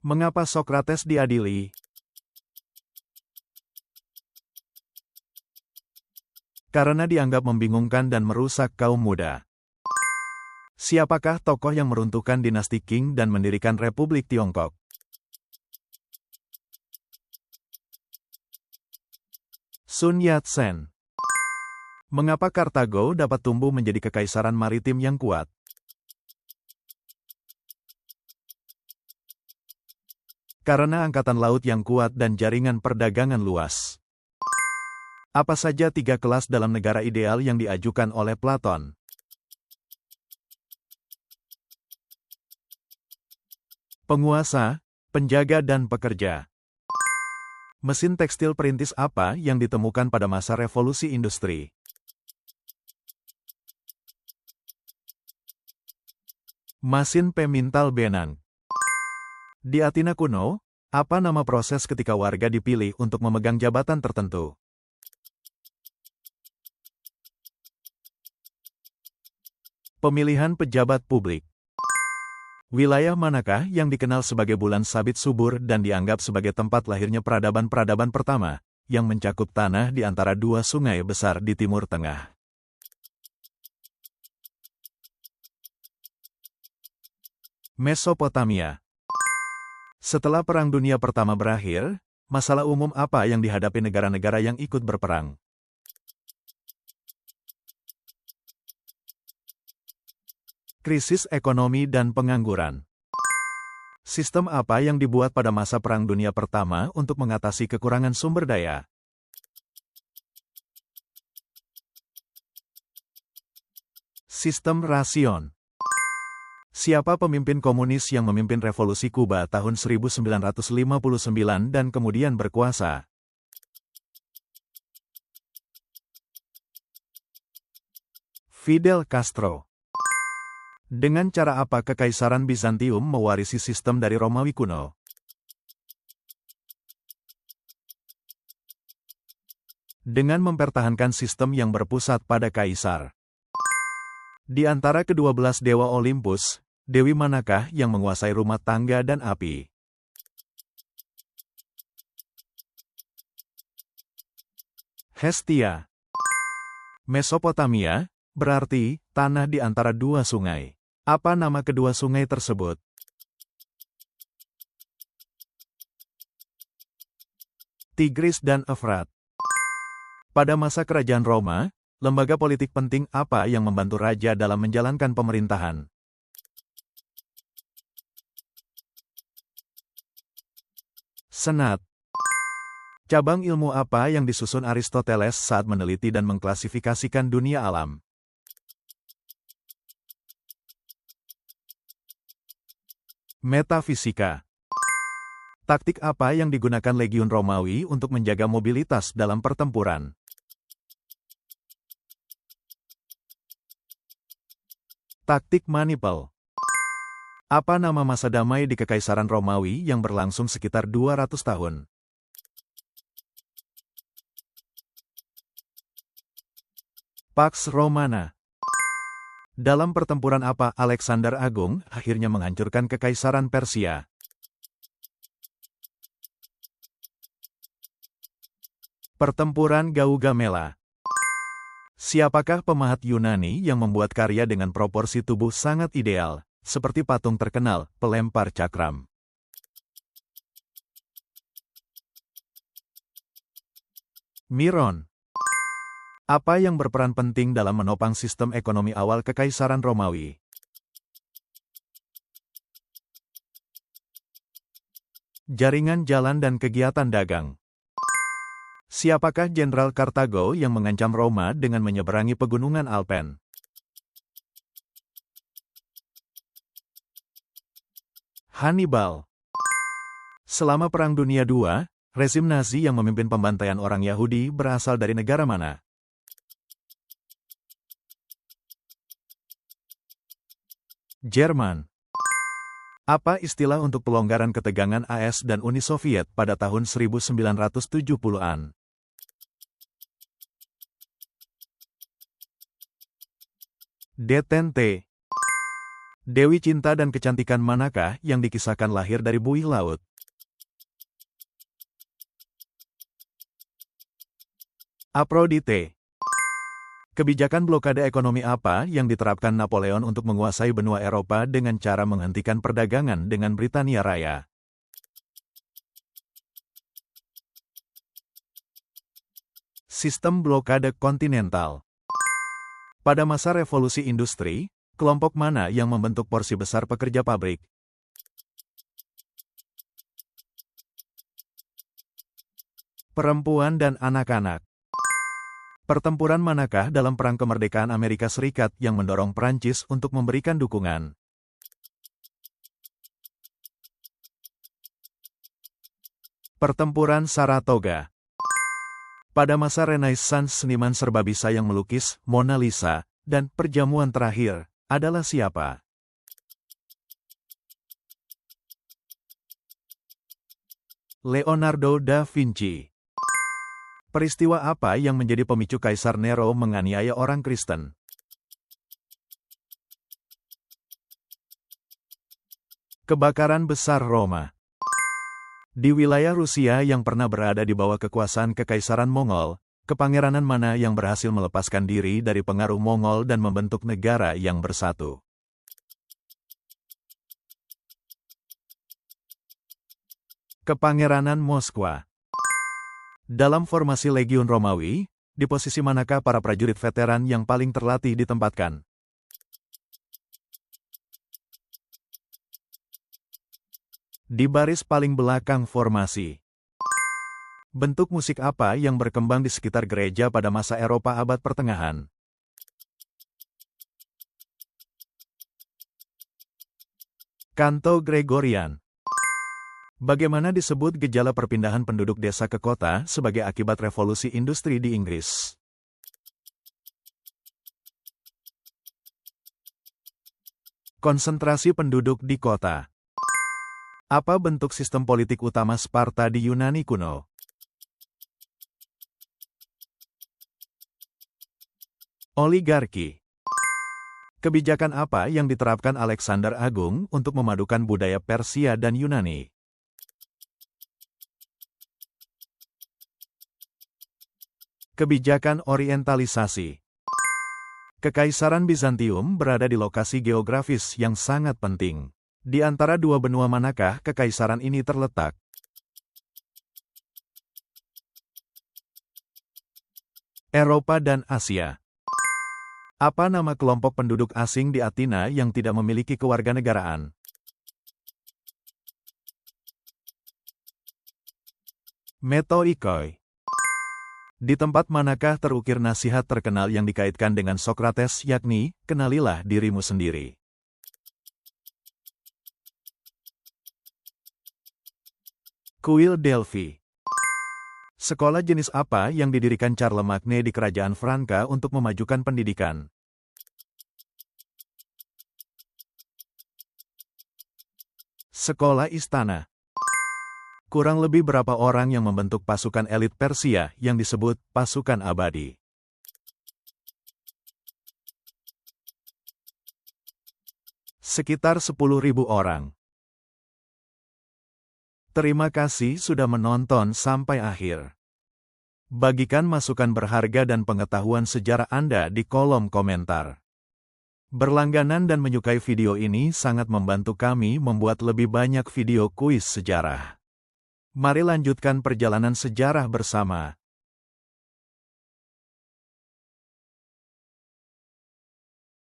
Mengapa Sokrates diadili? Karena dianggap membingungkan dan merusak kaum muda. Siapakah tokoh yang meruntuhkan dinasti Qing dan mendirikan Republik Tiongkok? Sun Yat-sen. Mengapa Kartago dapat tumbuh menjadi kekaisaran maritim yang kuat? Karena angkatan laut yang kuat dan jaringan perdagangan luas. Apa saja 3 kelas dalam negara ideal yang diajukan oleh Platon? Penguasa, penjaga dan pekerja. Mesin tekstil perintis apa yang ditemukan pada masa revolusi industri? Mesin pemintal benang. Di Athena kuno, apa nama proses ketika warga dipilih untuk memegang jabatan tertentu? Pemilihan pejabat publik. Wilayah manakah yang dikenal sebagai bulan sabit subur dan dianggap sebagai tempat lahirnya peradaban-peradaban pertama, yang mencakup tanah di antara 2 sungai besar di Timur Tengah? Mesopotamia. Setelah Perang Dunia Pertama berakhir, masalah umum apa yang dihadapi negara-negara yang ikut berperang? Krisis ekonomi dan pengangguran. Sistem apa yang dibuat pada masa Perang Dunia Pertama untuk mengatasi kekurangan sumber daya? Sistem rasion. Siapa pemimpin komunis yang memimpin revolusi Kuba tahun 1959 dan kemudian berkuasa? Fidel Castro. Dengan cara apa Kekaisaran Bizantium mewarisi sistem dari Romawi kuno? Dengan mempertahankan sistem yang berpusat pada kaisar. Di antara ke-12 dewa Olympus, dewi manakah yang menguasai rumah tangga dan api? Hestia. Mesopotamia berarti tanah di antara 2 sungai. Apa nama kedua sungai tersebut? Tigris dan Efrat. Pada masa kerajaan Roma, lembaga politik penting apa yang membantu raja dalam menjalankan pemerintahan? Senat. Cabang ilmu apa yang disusun Aristoteles saat meneliti dan mengklasifikasikan dunia alam? Metafisika. Taktik apa yang digunakan Legiun Romawi untuk menjaga mobilitas dalam pertempuran? Taktik manipel. Apa nama masa damai di Kekaisaran Romawi yang berlangsung sekitar 200 tahun? Pax Romana. Dalam pertempuran apa Alexander Agung akhirnya menghancurkan Kekaisaran Persia? Pertempuran Gaugamela. Siapakah pemahat Yunani yang membuat karya dengan proporsi tubuh sangat ideal, seperti patung terkenal, pelempar cakram? Miron. Apa yang berperan penting dalam menopang sistem ekonomi awal Kekaisaran Romawi? Jaringan jalan dan kegiatan dagang. Siapakah Jenderal Kartago yang mengancam Roma dengan menyeberangi pegunungan Alpen? Hannibal. Selama Perang Dunia II, rezim Nazi yang memimpin pembantaian orang Yahudi berasal dari negara mana? Jerman. Apa istilah untuk pelonggaran ketegangan AS dan Uni Soviet pada tahun 1970-an? Detente. Dewi cinta dan kecantikan manakah yang dikisahkan lahir dari buih laut? Afrodite. Kebijakan blokade ekonomi apa yang diterapkan Napoleon untuk menguasai benua Eropa dengan cara menghentikan perdagangan dengan Britania Raya? Sistem blokade kontinental. Pada masa revolusi industri, kelompok mana yang membentuk porsi besar pekerja pabrik? Perempuan dan anak-anak. Pertempuran manakah dalam Perang Kemerdekaan Amerika Serikat yang mendorong Prancis untuk memberikan dukungan? Pertempuran Saratoga. Pada masa Renaissance, seniman serbabisa yang melukis Mona Lisa dan Perjamuan Terakhir adalah siapa? Leonardo da Vinci. Peristiwa apa yang menjadi pemicu Kaisar Nero menganiaya orang Kristen? Kebakaran besar Roma. Di wilayah Rusia yang pernah berada di bawah kekuasaan Kekaisaran Mongol, kepangeranan mana yang berhasil melepaskan diri dari pengaruh Mongol dan membentuk negara yang bersatu? Kepangeranan Moskwa. Dalam formasi Legiun Romawi, di posisi manakah para prajurit veteran yang paling terlatih ditempatkan? Di baris paling belakang formasi. Bentuk musik apa yang berkembang di sekitar gereja pada masa Eropa abad pertengahan? Kanto Gregorian. Bagaimana disebut gejala perpindahan penduduk desa ke kota sebagai akibat revolusi industri di Inggris? Konsentrasi penduduk di kota. Apa bentuk sistem politik utama Sparta di Yunani kuno? Oligarki. Kebijakan apa yang diterapkan Alexander Agung untuk memadukan budaya Persia dan Yunani? Kebijakan orientalisasi. Kekaisaran Bizantium berada di lokasi geografis yang sangat penting. Di antara dua benua manakah kekaisaran ini terletak? Eropa dan Asia. Apa nama kelompok penduduk asing di Athena yang tidak memiliki kewarganegaraan? Metoikoi. Di tempat manakah terukir nasihat terkenal yang dikaitkan dengan Sokrates, yakni, kenalilah dirimu sendiri? Kuil Delphi. Sekolah jenis apa yang didirikan Charlemagne di Kerajaan Franka untuk memajukan pendidikan? Sekolah Istana. Kurang lebih berapa orang yang membentuk pasukan elit Persia yang disebut pasukan abadi? Sekitar 10.000 orang. Terima kasih sudah menonton sampai akhir. Bagikan masukan berharga dan pengetahuan sejarah Anda di kolom komentar. Berlangganan dan menyukai video ini sangat membantu kami membuat lebih banyak video kuis sejarah. Mari lanjutkan perjalanan sejarah bersama.